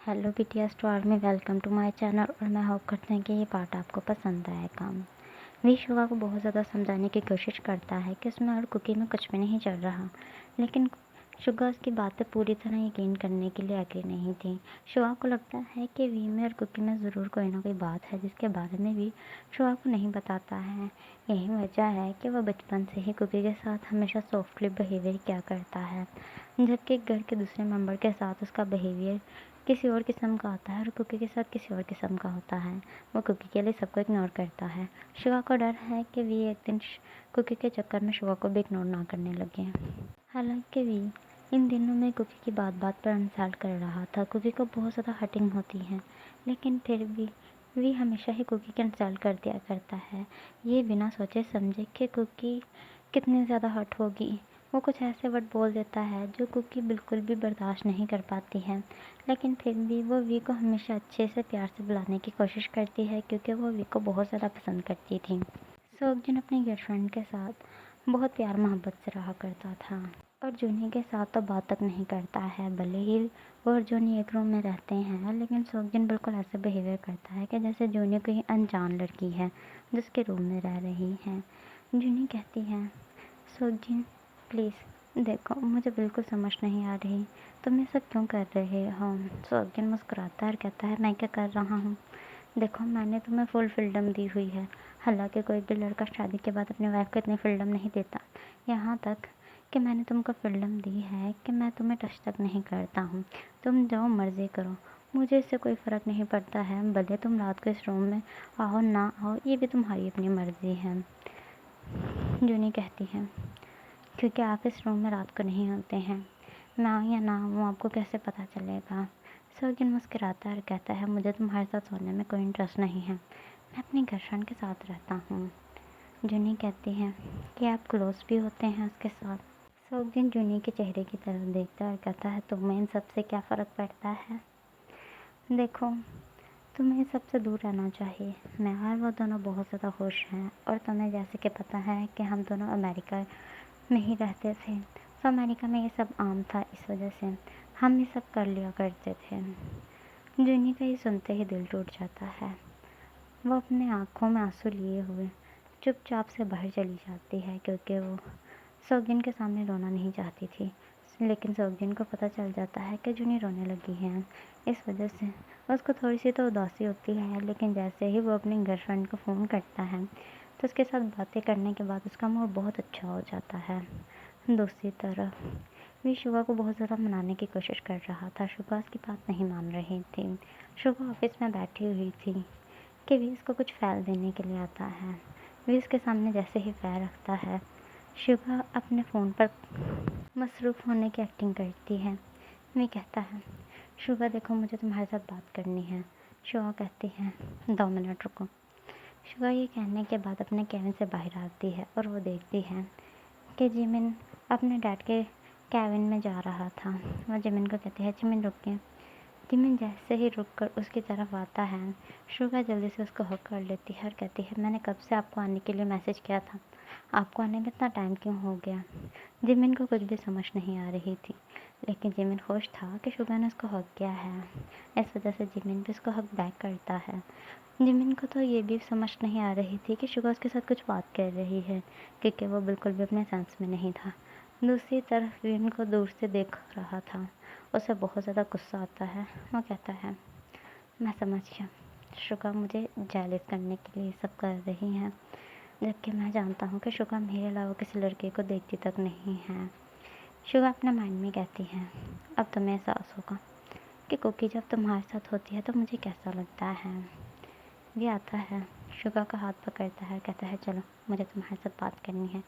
Hello BTS star में welcome to my channel. और मैं होप करती हूँ कि ये पार्ट आपको पसंद आएगा। वी शुगा को बहुत ज़्यादा समझाने की कोशिश करता है कि उसमें और कुकी में कुछ भी नहीं चल रहा, लेकिन शुगा उसकी बातें पूरी तरह यकीन करने के लिए एग्री नहीं थी। शुगा को लगता है कि वी में और कुकी में ज़रूर कोई ना कोई बात है जिसके बारे में वी शुगा को नहीं बताता है। यही वजह है कि वह बचपन से ही कुकी के साथ हमेशा सॉफ्टली बिहेवियर किया करता है, जबकि घर के दूसरे मेंबर के साथ उसका बिहेवियर किसी और किस्म का होता है और कुकी के साथ किसी और किस्म का होता है। वो कुकी के लिए सबको इग्नोर करता है। शुगा को डर है कि वी एक दिन कुकी के चक्कर में शुगा को भी इग्नोर ना करने लगे। हालांकि वी इन दिनों में कुकी की बात बात पर इंसल्ट कर रहा था। कुकी को बहुत ज़्यादा हर्टिंग होती है, लेकिन फिर भी वी हमेशा ही कुकी को इंसल्ट कर दिया करता है, ये बिना सोचे समझे कि कुकी कितनी ज़्यादा हर्ट होगी। वो कुछ ऐसे वर्ड बोल देता है जो कुकी बिल्कुल भी बर्दाश्त नहीं कर पाती है, लेकिन फिर भी वो वी को हमेशा अच्छे से प्यार से बुलाने की कोशिश करती है क्योंकि वो वी को बहुत ज़्यादा पसंद करती थी। सोगजिन अपनी गर्लफ्रेंड के साथ बहुत प्यार मोहब्बत से रहा करता था और जूनी के साथ तो बात तक नहीं करता है। भले ही वो और जूनी एक रूम में रहते हैं, लेकिन सोगजिन बिल्कुल ऐसे बिहेवियर करता है कि जैसे जूनी कोई अनजान लड़की है जिसके रूम में रह रही है। जूनी कहती है, सोगजिन प्लीज़ देखो, मुझे बिल्कुल समझ नहीं आ रही तुम ये सब क्यों कर रहे हो। सोगजिन मुस्कुराता है और कहता है, मैं क्या कर रहा हूँ, देखो मैंने तुम्हें फुल फ्रीडम दी हुई है। हालांकि कोई भी लड़का शादी के बाद अपनी वाइफ को इतनी फ्रीडम नहीं देता, यहाँ तक कि मैंने तुमको फ्रीडम दी है कि मैं तुम्हें टच तक नहीं करता हूँ। तुम जाओ मर्जी करो, मुझे इससे कोई फ़र्क नहीं पड़ता है। भले तुम रात को इस रूम में आओ ना आओ, ये भी तुम्हारी अपनी मर्ज़ी है। जूनी कहती है, क्योंकि आप इस रूम में रात को नहीं होते हैं, मैं आऊँ या ना आऊँ आपको कैसे पता चलेगा। सोगजिन मुस्कुराता है और कहता है, मुझे तुम्हारे साथ सोने में कोई इंटरेस्ट नहीं है, मैं अपनी गर्लफ्रेंड के साथ रहता हूँ। जूनी कहती है कि आप क्लोज भी होते हैं उसके साथ। सोगजिन जूनी के चेहरे की तरफ देखता है और कहता है, तुम्हें इन सब से क्या फ़र्क पड़ता है। देखो, तुम्हें सबसे दूर रहना चाहिए। मैं और वो दोनों बहुत ज़्यादा खुश हैं और तुम्हें जैसे कि पता है कि हम दोनों अमेरिका में ही रहते थे, तो अमेरिका में ये सब आम था, इस वजह से हम ये सब कर लिया करते थे। जूनी का ये सुनते ही दिल टूट जाता है। वो अपने आँखों में आंसू लिए हुए चुपचाप से बाहर चली जाती है क्योंकि वो सोगजिन के सामने रोना नहीं चाहती थी। लेकिन सोगजिन को पता चल जाता है कि जूनी रोने लगी है। इस वजह से उसको थोड़ी सी तो उदासी होती है, लेकिन जैसे ही वो अपनी गर्लफ्रेंड को फ़ोन करता है तो उसके साथ बातें करने के बाद उसका मूड बहुत अच्छा हो जाता है। दूसरी तरफ वी शुगा को बहुत ज़्यादा मनाने की कोशिश कर रहा था। शुगा उसकी बात नहीं मान रही थी। शुगा ऑफिस में बैठी हुई थी कि वी उसको कुछ फ़ाइल देने के लिए आता है। वी उसके सामने जैसे ही फ़ाइल रखता है, शुगा अपने फ़ोन पर मसरूफ़ होने की एक्टिंग करती है। वी कहता है, शुगा देखो, मुझे तुम्हारे साथ बात करनी है। शुगा कहती है, 2 मिनट रुको। शुगा ये कहने के बाद अपने केबिन से बाहर आती है और वो देखती है कि जिमिन अपने डैड के केबिन में जा रहा था। वो जिमिन को कहती है, जिमिन रुकिए। जिमिन जैसे ही रुककर उसकी तरफ आता है, शुगा जल्दी से उसको हक कर लेती है और कहती है, मैंने कब से आपको आने के लिए मैसेज किया था, आपको आने में इतना टाइम क्यों हो गया। जिमिन को कुछ भी समझ नहीं आ रही थी, लेकिन जिमिन खुश था कि शुगा ने उसको हक किया है। इस वजह से जिमिन भी उसको हक बैक करता है। जिमिन को तो ये भी समझ नहीं आ रही थी कि शुगा उसके साथ कुछ बात कर रही है, क्योंकि वो बिल्कुल भी अपने सेंस में नहीं था। दूसरी तरफ जिमिन को दूर से देख रहा था, उसे बहुत ज़्यादा गुस्सा आता है। वो कहता है, मैं समझ गया, शुगा मुझे जेलस करने के लिए सब कर रही हैं, जबकि मैं जानता हूँ कि शुगा मेरे अलावा किसी लड़के को देखती तक नहीं है। शुगा अपने माइंड में कहती है, अब तुम्हें एहसास होगा कि कुकी जब तुम्हारे साथ होती है तो मुझे कैसा लगता है। ये आता है, शुगा का हाथ पकड़ता है, कहता है, चलो मुझे तुम्हारे साथ बात करनी है।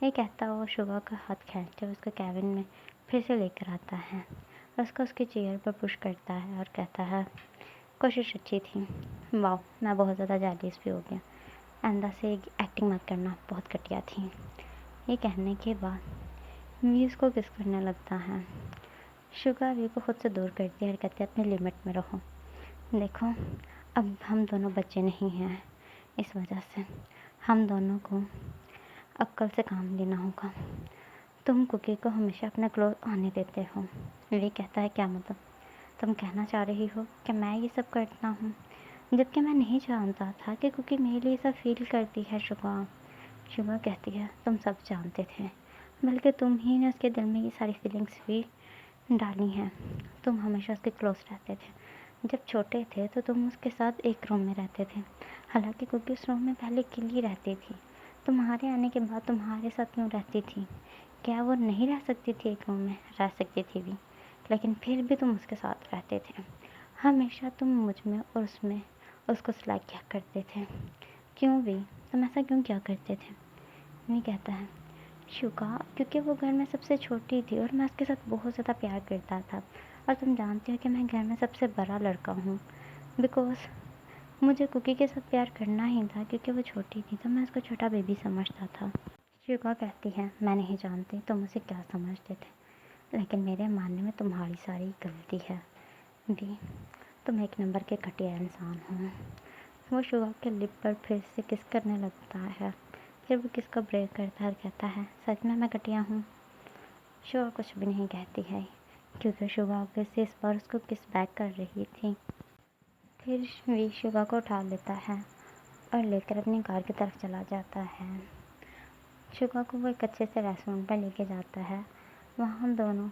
ये कहता वो शुगा का हाथ खींचकर उसको कैबिन में फिर से लेकर आता है और उसको उसकी चेयर पर पुश करता है और कहता है, कोशिश अच्छी थी, वाह, मैं बहुत ज़्यादा जेलस भी हो गया, आइंदा से एक्टिंग मत करना, बहुत घटिया थी। ये कहने के बाद वी उसको किस करने लगता है। शुगा वी को खुद से दूर करती है और कहती है, अपनी लिमिट में रहो। देखो, अब हम दोनों बच्चे नहीं हैं, इस वजह से हम दोनों को अक्ल से काम लेना होगा। तुम कुकी को हमेशा अपने क्लोज आने देते हो। वी कहता है, क्या मतलब। तुम कहना चाह रही हो कि मैं ये सब करता हूँ, जबकि मैं नहीं जानता था कि कुकी मेरे लिए सब फ़ील करती है शुगा। शुगा कहती है, तुम सब जानते थे, बल्कि तुम ही ने उसके दिल में ये सारी फीलिंग्स भी डाली हैं। तुम हमेशा उसके क्लोज़ रहते थे। जब छोटे थे तो तुम उसके साथ एक रूम में रहते थे। हालाँकि कुकी उस रूम में पहले अकेली रहती थी। तुम्हारे आने के बाद तुम्हारे साथ क्यों रहती थी? क्या वो नहीं रह सकती थी एक रूम में? रह सकती थी भी, लेकिन फिर भी तुम उसके साथ रहते थे। हमेशा तुम मुझ में और उसमें उसको सिलेक्ट किया करते थे। क्यों भी? तुम ऐसा क्यों किया करते थे? मैं कहता है, शुगा, क्योंकि वो घर में सबसे छोटी थी और मैं उसके साथ बहुत ज़्यादा प्यार करता था। और तुम जानते हो कि मैं घर में सबसे बड़ा लड़का हूँ। बिकॉज़ मुझे कुकी के साथ प्यार करना ही था, क्योंकि वो छोटी थी तो मैं उसको छोटा बेबी समझता था। शुगा कहती है, मैं नहीं जानती तुम उसे क्या समझते थे, लेकिन मेरे मानने में तुम्हारी सारी गलती है। वी, तुम एक नंबर के घटिया इंसान हो। वो शुगा के लिप पर फिर से किस करने लगता है। फिर वो किस को ब्रेक करता है और कहता है, सच में मैं घटिया हूँ? शुगा कुछ भी नहीं कहती है, क्योंकि शुगा ऑब्वियसली इस बार उसको किस बैक कर रही थी। फिर वी शुगा को उठा लेता है और लेकर अपनी कार की तरफ चला जाता है। शुगा को वो एक अच्छे से रेस्टोरेंट पर लेके जाता है। वहाँ हम दोनों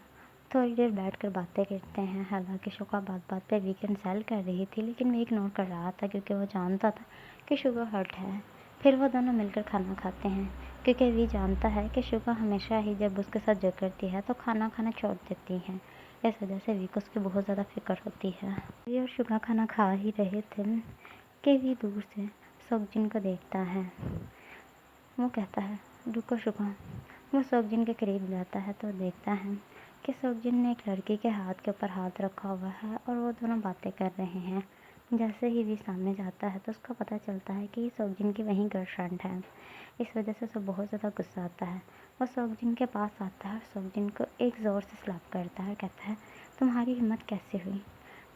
थोड़ी देर बैठकर बातें करते हैं। हालांकि शुगा बात बात पे वी कैंसिल कर रही थी, लेकिन मैं इग्नोर कर रहा था क्योंकि वो जानता था कि शुगा हर्ट है। फिर वो दोनों मिलकर खाना खाते हैं, क्योंकि वी जानता है कि शुगा हमेशा ही जब उसके साथ जो करती है तो खाना खाना छोड़ देती है। इस वजह से वी को उसकी बहुत ज़्यादा फिक्र होती है। वी और शुगा खाना खा ही रहे थे कि वी दूर से सोगजिन को देखता है। वो कहता है, रुको शुगा। वो सोगजिन के करीब जाता है तो देखता है कि सोगजिन ने एक लड़की के हाथ के ऊपर हाथ रखा हुआ है और वो दोनों बातें कर रहे हैं। जैसे ही वी सामने जाता है तो उसको पता चलता है कि ये सोगजिन की वही गर्लफ्रेंड है। इस वजह से उसे बहुत ज़्यादा गुस्सा आता है। वो सोगजिन के पास आता है और सोगजिन को एक ज़ोर से स्लैप करता है और कहता है, तुम्हारी हिम्मत कैसे हुई?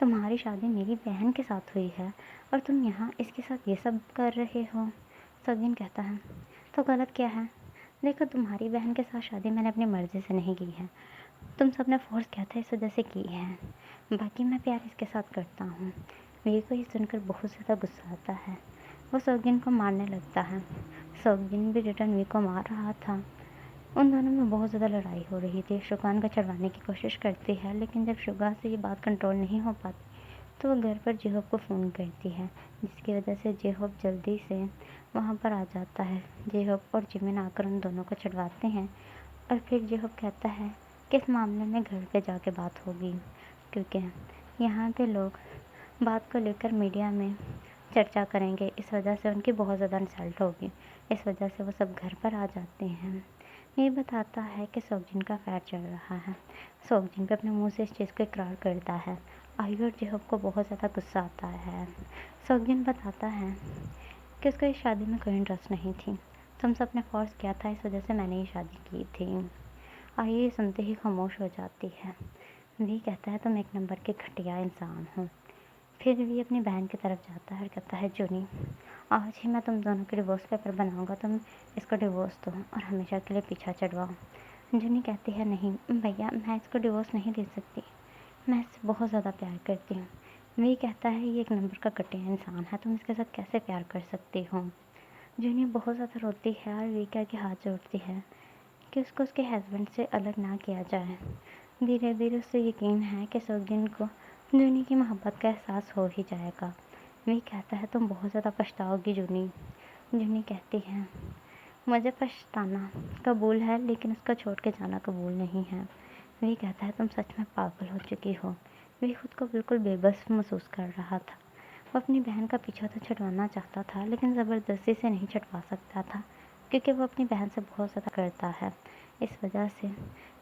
तुम्हारी शादी मेरी बहन के साथ हुई है और तुम यहाँ इसके साथ ये सब कर रहे हो। सोगजिन कहता है, तो गलत क्या है? देखो, तुम्हारी बहन के साथ शादी मैंने अपनी मर्ज़ी से नहीं की है। तुम सबने फ़ोर्स किया था, इस वजह से की है। बाकी मैं प्यार इसके साथ करता हूँ। वी को ये सुनकर बहुत ज़्यादा गुस्सा आता है। वो सोगजिन को मारने लगता है। सोगजिन भी रिटर्न वी को मार रहा था। उन दोनों में बहुत ज़्यादा लड़ाई हो रही थी। शुगान को छुड़वाने की कोशिश करती है, लेकिन जब शुगा से ये बात कंट्रोल नहीं हो पाती तो वो घर पर जेहोब को फ़ोन करती है, जिसकी वजह से जेहोब जल्दी से वहाँ पर आ जाता है। जेहोब और जिमिन आकर उन दोनों को छुड़वाते हैं और फिर जेहोब कहता है कि इस मामले में घर पे जाके बात होगी, क्योंकि यहाँ पे लोग बात को लेकर मीडिया में चर्चा करेंगे। इस वजह से उनकी बहुत ज़्यादा इंसल्ट होगी। इस वजह से वो सब घर पर आ जाते हैं। ये बताता है कि सोगजिन का अफेयर चल रहा है। सोगजिन भी अपने मुँह से इस चीज़ को इकरार करता है। आई और जेहोब को बहुत ज़्यादा गुस्सा आता है। सोगजिन बताता है कि उसको इस शादी में कोई इंटरेस्ट नहीं थी। तुम सब ने फ़ोर्स किया था, इस वजह से मैंने ये शादी की थी। आई ये सुनते ही खामोश हो जाती है। वी कहता है, तुम एक नंबर के घटिया इंसान हो। फिर वी अपनी बहन की तरफ जाता है और कहता है, जूनी, आज ही मैं तुम दोनों के डिवोर्स पेपर बनाऊंगा। तुम इसको डिवोर्स दो और हमेशा के लिए पीछा चढ़वाओ। जूनी कहती है, नहीं भैया, मैं इसको डिवोर्स नहीं दे सकती। मैं इससे बहुत ज़्यादा प्यार करती हूँ। वी कहता है, ये एक नंबर का घटिया इंसान है, तुम इसके साथ कैसे प्यार कर सकती हो? जूनी बहुत ज़्यादा रोती है और वी के आगे हाथ जोड़ती है कि उसको उसके हस्बैंड से अलग ना किया जाए। धीरे धीरे उसे यकीन है कि सोगजिन को जूनी की मोहब्बत का एहसास हो ही जाएगा। वी कहता है, तुम बहुत ज़्यादा पछताओगी जूनी। जूनी कहती है, मुझे पछताना कबूल है, लेकिन उसको छोड़ के जाना कबूल नहीं है। वी कहता है, तुम सच में पागल हो चुकी हो। वी खुद को बिल्कुल बेबस महसूस कर रहा था। वो अपनी बहन का पीछा तो छुड़वाना चाहता था, लेकिन ज़बरदस्ती से नहीं छुड़वा सकता था, क्योंकि वो अपनी बहन से बहुत ज़्यादा करता है। इस वजह से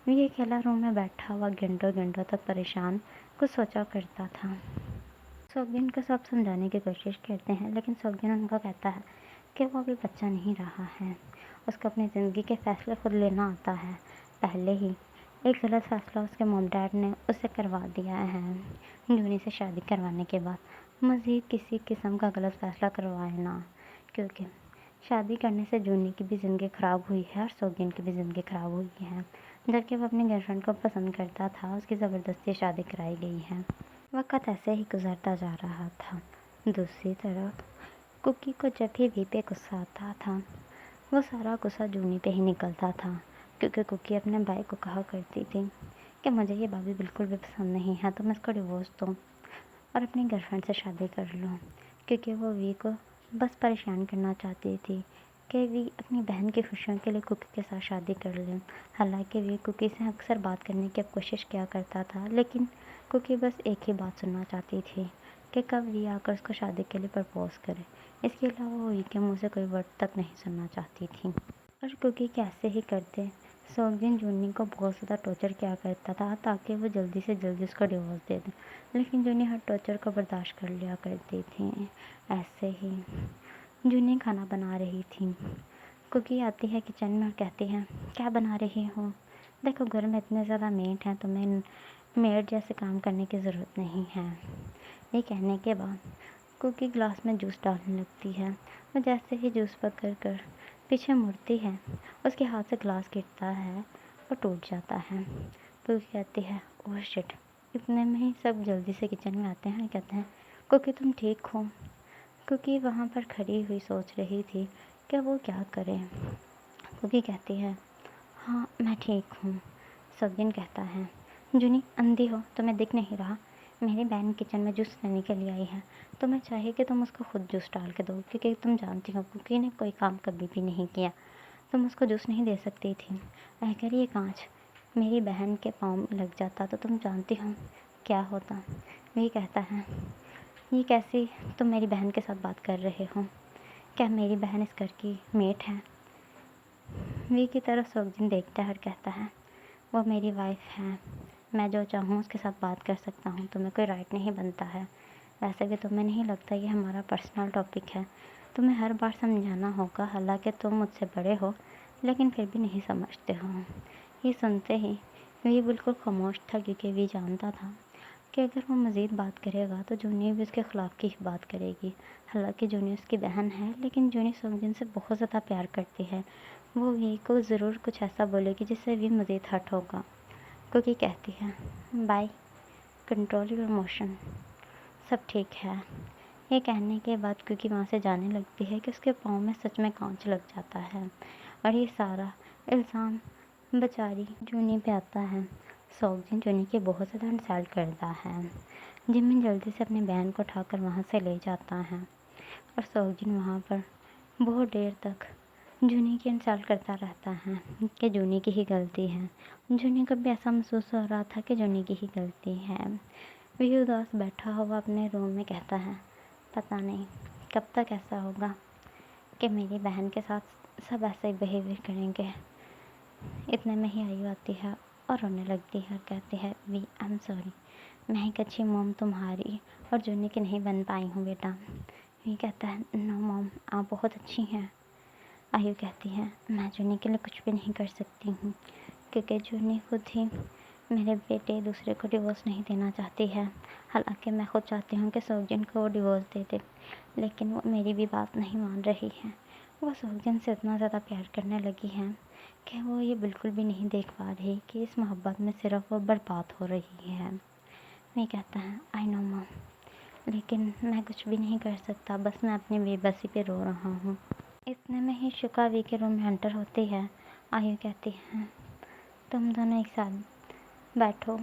वी अकेला रूम में बैठा हुआ घंटों घंटों तक परेशान कुछ सोचा करता था। सोगजिन को सब समझाने की कोशिश करते हैं, लेकिन सोगजिन उनको कहता है कि वो अभी बच्चा नहीं रहा है। उसको अपनी ज़िंदगी के फ़ैसले खुद लेना आता है। पहले ही एक गलत फ़ैसला उसके मॉम डैड ने उससे करवा दिया है। जूनी से शादी करवाने के बाद मज़ीद किसी किस्म का गलत फ़ैसला करवाए ना, क्योंकि शादी करने से जूनी की भी ज़िंदगी ख़राब हुई है और सोगजिन की भी ज़िंदगी ख़राब हुई है। जबकि वो अपनी गर्लफ्रेंड को पसंद करता था, उसकी ज़बरदस्ती शादी कराई गई है। वक़्त ऐसे ही गुज़रता जा रहा था। दूसरी तरफ कुकी को जब भी वी पे गुस्सा आता था, वो सारा गुस्सा जूनी पे ही निकलता था, क्योंकि कुकी अपने भाई को कहा करती थी कि मुझे ये भाभी बिल्कुल भी पसंद नहीं है, तुम इसको डिवोर्स दो और अपनी गर्लफ्रेंड से शादी कर लो। क्योंकि वो वी को बस परेशान करना चाहती थी कि वी अपनी बहन की खुशियों के लिए कुकी के साथ शादी कर ले। हालांकि वी कुकी से अक्सर बात करने की कोशिश किया करता था, लेकिन कुकी बस एक ही बात सुनना चाहती थी कि कब वी आकर उसको शादी के लिए प्रपोज़ करे। इसके अलावा वो वी के मुँह से कोई वर्ड तक नहीं सुनना चाहती थी। और कुकी कैसे ही करते सोगजिन जूनी को बहुत ज़्यादा टॉर्चर किया करता था ताकि वो जल्दी से जल्दी उसको डिवोर्स दे दे, लेकिन जूनी हर टॉर्चर को बर्दाश्त कर लिया करती थी। ऐसे ही जूनी खाना बना रही थी। कुकी आती है किचन में और कहती है, क्या बना रही हो? देखो घर में इतने ज़्यादा मेड हैं, तुम्हें मेड जैसे काम करने की ज़रूरत नहीं है। ये कहने के बाद कुकी ग्लास में जूस डालने लगती है और जैसे ही जूस पकड़ कर पीछे मुड़ती है, उसके हाथ से ग्लास गिरता है और टूट जाता है। कुकी कहती है, ओह शिट। इतने में ही सब जल्दी से किचन में आते हैं और कहते हैं, कुकी तुम ठीक हो? कुकी वहाँ पर खड़ी हुई सोच रही थी कि वो क्या करे। कुकी कहती है, हाँ मैं ठीक हूँ। सौगिन कहता है, जूनी अंधी हो, तुम्हें दिख नहीं रहा? मेरी बहन किचन में जूस लेने के लिए आई है, तुम्हें चाहिए कि तुम उसको खुद जूस डाल के दो, क्योंकि तुम जानती हो कुकी ने कोई काम कभी भी नहीं किया। तुम उसको जूस नहीं दे सकती थी। अगर ये कांच मेरी बहन के पाँव में लग जाता तो तुम जानती हो क्या होता। वही कहता है, ये कैसी तुम मेरी बहन के साथ बात कर रहे हो? क्या मेरी बहन इस घर की मेट है? वी की तरफ सोगजिन देखता है और कहता है, वो मेरी वाइफ है, मैं जो चाहूँ उसके साथ बात कर सकता हूँ, तुम्हें कोई राइट नहीं बनता है। वैसे भी तुम्हें नहीं लगता ये हमारा पर्सनल टॉपिक है? तुम्हें हर बार समझाना होगा, हालांकि तुम मुझसे बड़े हो लेकिन फिर भी नहीं समझते हो। ये सुनते ही वी बिल्कुल खामोश था, क्योंकि वी जानता था कि अगर वो मज़ीद बात करेगा तो जूनी भी उसके ख़िलाफ़ की बात करेगी। हालांकि जूनी उसकी बहन है, लेकिन जूनी सोगजिन से बहुत ज़्यादा प्यार करती है। वो वी को ज़रूर कुछ ऐसा बोलेगी जिससे वी मज़ीद हर्ट होगा। कुकी कहती है, बाय, कंट्रोल योर इमोशन, सब ठीक है। ये कहने के बाद कुकी वहाँ से जाने लगती है कि उसके पाँव में सच में कांच लग जाता है और ये सारा इल्ज़ाम बेचारी जूनी पे आता है। सोगजिन जूनी की बहुत ज़्यादा इंसल्ट करता है। जिमिन जल्दी से अपनी बहन को उठाकर वहाँ से ले जाता है और सोगजिन वहाँ पर बहुत देर तक जूनी की इंसल्ट करता रहता है कि जूनी की ही गलती है। जूनी को भी ऐसा महसूस हो रहा था कि जूनी की ही गलती है। वह उदास बैठा हुआ अपने रूम में कहता है, पता नहीं कब तक ऐसा होगा कि मेरी बहन के साथ सब ऐसे ही बिहेवियर करेंगे। इतने में ही आयु आती है और रोने लगती है और कहती है, वी आई एम सॉरी, मैं एक अच्छी मॉम तुम्हारी और जूनी की नहीं बन पाई हूँ बेटा। वी कहता है, नो मॉम, आप बहुत अच्छी हैं। आयु कहती है, मैं जूनी के लिए कुछ भी नहीं कर सकती हूँ, क्योंकि जूनी खुद ही मेरे बेटे दूसरे को डिवोर्स नहीं देना चाहती है। हालांकि मैं खुद चाहती हूँ कि सोगजिन को वो डिवोर्स दे दे, लेकिन वो मेरी भी बात नहीं मान रही है। वो सोगजिन से इतना ज़्यादा प्यार करने लगी है कि वो ये बिल्कुल भी नहीं देख पा रही कि इस मोहब्बत में सिर्फ वो बर्बाद हो रही है। मैं कहता है, आई नो मॉम, लेकिन मैं कुछ भी नहीं कर सकता, बस मैं अपनी बेबसी पे रो रहा हूँ। इतने में ही शुका वी के रूम में एंटर होती है। आयु कहती है, तुम दोनों एक साथ बैठो,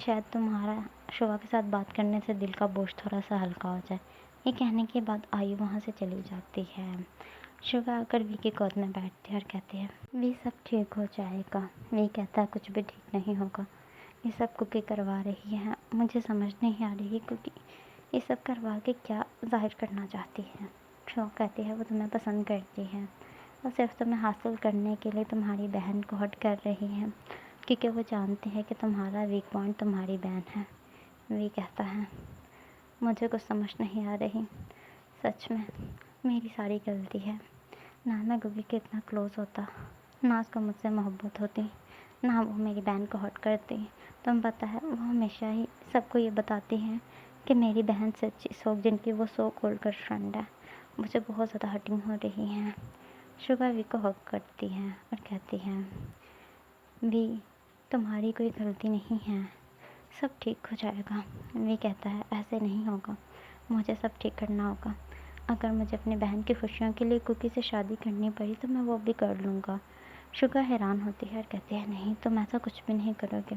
शायद तुम्हारा शुका के साथ बात करने से दिल का बोझ थोड़ा सा हल्का हो जाए। ये कहने के बाद आयु वहाँ से चली जाती है। शुका आकर वी की गोद में बैठती है और कहती है, वी सब ठीक हो जाएगा। वी कहता है, कुछ भी ठीक नहीं होगा, ये सब कुकी करवा रही है, मुझे समझ नहीं आ रही कुकी ये सब करवा के क्या जाहिर करना चाहती है। शो कहती है, वो तुम्हें पसंद करती है और सिर्फ तुम्हें हासिल करने के लिए तुम्हारी बहन को हर्ट कर रही है, क्योंकि वो जानते हैं कि तुम्हारा वीक पॉइंट तुम्हारी बहन है। वी कहता है, मुझे कुछ समझ नहीं आ रही, सच में मेरी सारी गलती है। ना मैं गुगी के इतना क्लोज़ होता, ना उसको मुझसे मोहब्बत होती, ना वो मेरी बहन को हर्ट करती। तुम पता है, वो हमेशा ही सबको ये बताती हैं कि मेरी बहन सच्ची सोगजिन की वो सो कॉल्ड गर्लफ्रेंड है। मुझे बहुत ज़्यादा हर्टिंग हो रही है। शुगा वी को हक करती है और कहती है, वी तुम्हारी कोई गलती नहीं है, सब ठीक हो जाएगा। वी कहता है ऐसे नहीं होगा, मुझे सब ठीक करना होगा। अगर मुझे अपनी बहन की खुशियों के लिए कुकी से शादी करनी पड़ी तो मैं वो भी कर लूँगा। शुगा हैरान होती है और कहती है नहीं, तुम ऐसा कुछ भी नहीं करोगे।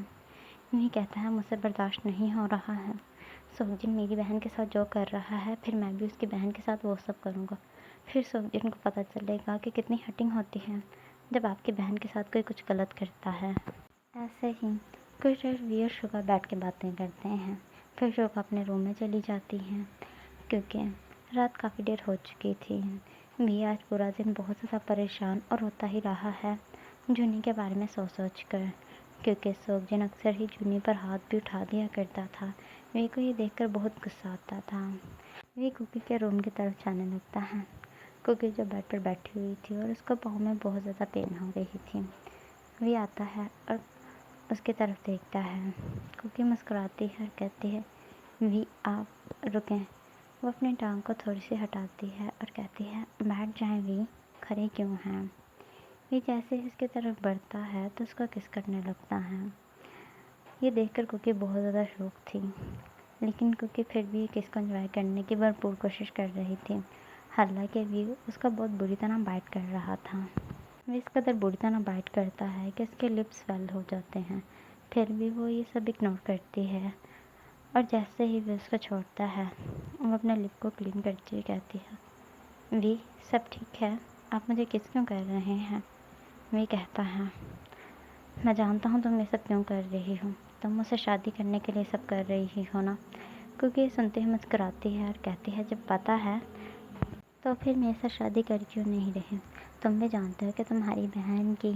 वी कहता है मुझसे बर्दाश्त नहीं हो रहा है। सोहजिन मेरी बहन के साथ जो कर रहा है, फिर मैं भी उसकी बहन के साथ वो सब करूँगा। फिर सोहजिन को पता चलेगा कि कितनी हटिंग होती है जब आपकी बहन के साथ कोई कुछ गलत करता है। ऐसे ही कुछ देर वी और शुगा बैठ के बातें करते हैं। फिर शुगा अपने रूम में चली जाती हैं क्योंकि रात काफ़ी देर हो चुकी थी। वी आज पूरा दिन बहुत ज़्यादा परेशान और रोता ही रहा है जूनी के बारे में सोच कर, क्योंकि सोहजिन अक्सर ही जूनी पर हाथ भी उठा दिया करता था। वी को ये देखकर बहुत गुस्सा आता था। वी कुकी के रूम की तरफ जाने लगता है। कुकी जो बेड पर बैठी हुई थी और उसको पाँव में बहुत ज़्यादा पेन हो रही थी। वी आता है और उसकी तरफ देखता है। कुकी मुस्कुराती है और कहती है वी आप रुकें। वो अपनी टांग को थोड़ी सी हटाती है और कहती है बैठ जाएं वी, खड़े क्यों हैं। वी जैसे ही उसकी तरफ बढ़ता है तो उसको किस करने लगता है। ये देखकर कुकी बहुत ज़्यादा शौक थी, लेकिन कुकी फिर भी किस को एंजॉय करने की भरपूर कोशिश कर रही थी। हालांकि वी उसका बहुत बुरी तरह बाइट कर रहा था। वे इस कदर बुरी तरह बाइट करता है कि उसके लिप्स स्वेल हो जाते हैं। फिर भी वो ये सब इग्नोर करती है और जैसे ही वे उसको छोड़ता है वो अपने लिप को क्लीन करती हुई कहती है वी सब ठीक है, आप मुझे किस क्यों कर रहे हैं। वे कहता है मैं जानता हूँ तुम ये सब क्यों कर रही हो, तुम मुझसे शादी करने के लिए सब कर रही हो ना। क्योंकि ये सुनते ही मुस्कुराती है और कहती है जब पता है तो फिर मेरे साथ शादी कर क्यों नहीं रहे। तुम भी जानते हो कि तुम्हारी बहन की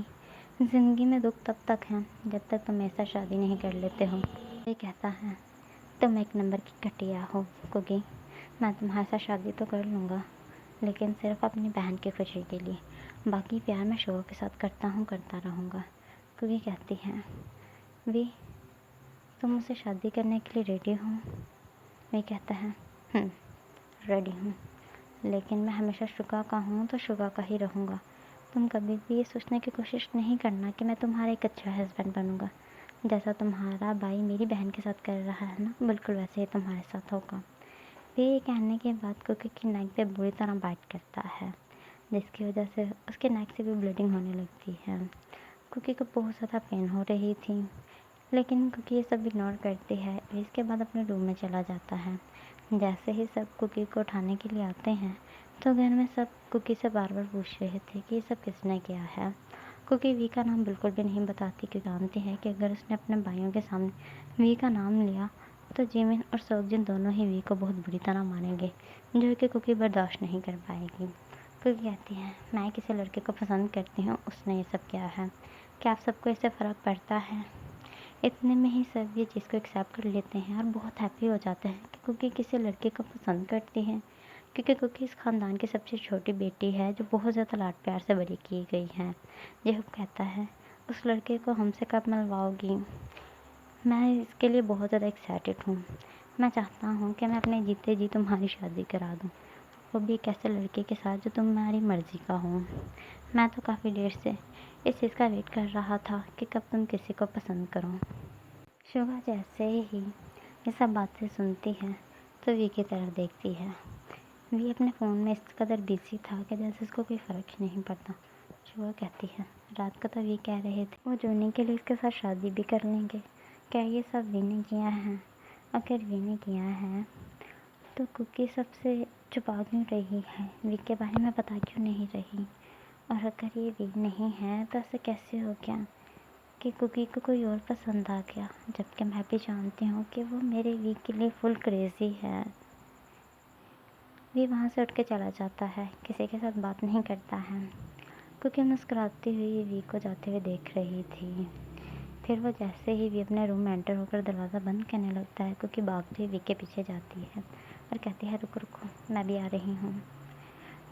ज़िंदगी में दुख तब तक है जब तक तुम मेरे साथ शादी नहीं कर लेते हो। ये कहता है तुम एक नंबर की घटिया हो कुकी, मैं तुम्हारे साथ शादी तो कर लूँगा लेकिन सिर्फ अपनी बहन की खुशी के लिए, बाकी प्यार मैं शोर के साथ करता हूँ, करता रहूँगा। कुकी कहती है वी तुम मुझसे शादी करने के लिए रेडी हो। वे कहता है रेडी हूँ, लेकिन मैं हमेशा शुगा का हूँ तो शुगा का ही रहूँगा। तुम कभी भी ये सोचने की कोशिश नहीं करना कि मैं तुम्हारा एक अच्छा हस्बैंड बनूँगा। जैसा तुम्हारा भाई मेरी बहन के साथ कर रहा है ना, बिल्कुल वैसे ही तुम्हारे साथ होगा। फिर ये कहने के बाद कुकी की नेक पे बुरी तरह बाइट करता है, जिसकी वजह से उसके नेक से भी ब्लीडिंग होने लगती है। कुकी को बहुत ज़्यादा पेन हो रही थी, लेकिन कुकी ये सब इग्नोर करती है। इसके बाद अपने रूम में चला जाता है। जैसे ही सब कुकी को उठाने के लिए आते हैं तो घर में सब कुकी से बार बार पूछ रहे थे कि ये सब किसने किया है। कुकी वी का नाम बिल्कुल भी नहीं बताती क्योंकि जानती है कि अगर उसने अपने भाइयों के सामने वी का नाम लिया तो जिमिन और सोहजिन दोनों ही वी को बहुत बुरी तरह मानेंगे, जो कि कुकी बर्दाश्त नहीं कर पाएगी। कुकी कहती है मैं किसी लड़के को पसंद करती हूँ, उसने ये सब किया है, क्या आप सबको इससे फ़र्क पड़ता है। इतने में ही सब ये चीज़ को एक्सेप्ट कर लेते हैं और बहुत हैप्पी हो जाते हैं कि कुकी किसी लड़के को पसंद करती है, क्योंकि कुकी इस ख़ानदान की सबसे छोटी बेटी है जो बहुत ज़्यादा लाड प्यार से बड़ी की गई है। यह कहता है उस लड़के को हमसे कब मिलवाओगी, मैं इसके लिए बहुत ज़्यादा एक्साइटेड हूँ। मैं चाहता हूँ कि मैं अपने जीते जी तुम्हारी शादी करा दूँ, वो भी एक ऐसे लड़के के साथ जो तुम्हारी मर्ज़ी का हो। मैं तो काफ़ी देर से इस चीज़ का वेट कर रहा था कि कब तुम किसी को पसंद करो। शुगा जैसे ही ये सब बातें सुनती है तो वी की तरफ देखती है। वी अपने फ़ोन में इस कदर बिजी था कि जैसे उसको कोई फ़र्क ही नहीं पड़ता। शुगा कहती है रात को तो वी कह रहे थे वो जूनी के लिए इसके साथ शादी भी कर लेंगे, क्या ये सब वी ने किया है। अगर वी ने किया है तो कुकी सबसे छुपा क्यों रही है, वी के बारे में बता क्यों नहीं रही। और अगर ये वी नहीं है तो ऐसे कैसे हो गया कि कुकी को कोई और पसंद आ गया, जबकि मैं भी जानती हूँ कि वो मेरे वी के लिए फुल क्रेज़ी है। वी वहाँ से उठ के चला जाता है, किसी के साथ बात नहीं करता है। कुकी मुस्कुराती हुई वी को जाते हुए देख रही थी। फिर वो जैसे ही वी अपने रूम में एंटर होकर दरवाज़ा बंद करने लगता है, कुकी भागती हुई वी के पीछे जाती है और कहती है रुको रुको मैं भी आ रही हूँ।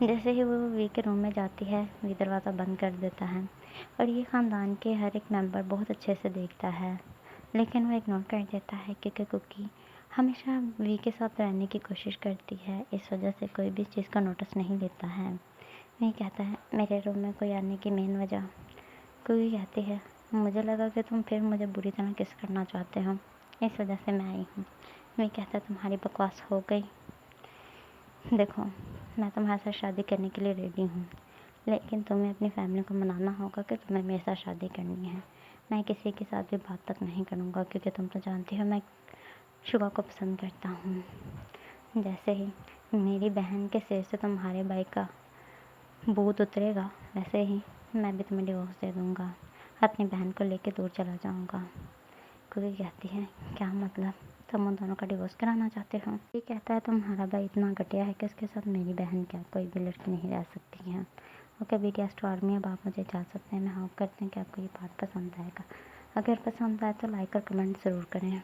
जैसे ही वो वी के रूम में जाती है वी दरवाज़ा बंद कर देता है और ये ख़ानदान के हर एक मेंबर बहुत अच्छे से देखता है, लेकिन वो इग्नोर कर देता है क्योंकि कुकी हमेशा वी के साथ रहने की कोशिश करती है, इस वजह से कोई भी चीज़ का नोटिस नहीं लेता है। वी कहता है मेरे रूम में कोई आने की मेन वजह। कुकी कहती है मुझे लगा कि तुम फिर मुझे बुरी तरह किस करना चाहते हो। इस वजह से मैं आई हूँ। वी कहता है तुम्हारी बकवास हो गई। देखो, मैं तुम्हारे साथ शादी करने के लिए रेडी हूँ, लेकिन तुम्हें अपनी फैमिली को मनाना होगा कि तुम्हें मेरे साथ शादी करनी है। मैं किसी के साथ भी बात तक नहीं करूँगा, क्योंकि तुम तो जानती हो मैं शुगा को पसंद करता हूँ। जैसे ही मेरी बहन के सिर से तुम्हारे भाई का भूत उतरेगा, वैसे ही मैं भी तुम्हें डिवोर्स दे दूँगा, अपनी बहन को लेके दूर चला जाऊँगा। क्योंकि कहती है क्या मतलब, तुम उन दोनों का डिवोर्स कराना चाहते हो। ये कहता है तुम्हारा भाई इतना घटिया है कि उसके साथ मेरी बहन क्या कोई भी लड़की नहीं रह सकती है। ओके बीटीएस टू आर्मी, अब आप मुझे जा सकते हैं। मैं होप करती हूँ कि आपको ये पार्ट पसंद आएगा। अगर पसंद आए तो लाइक और कमेंट ज़रूर करें।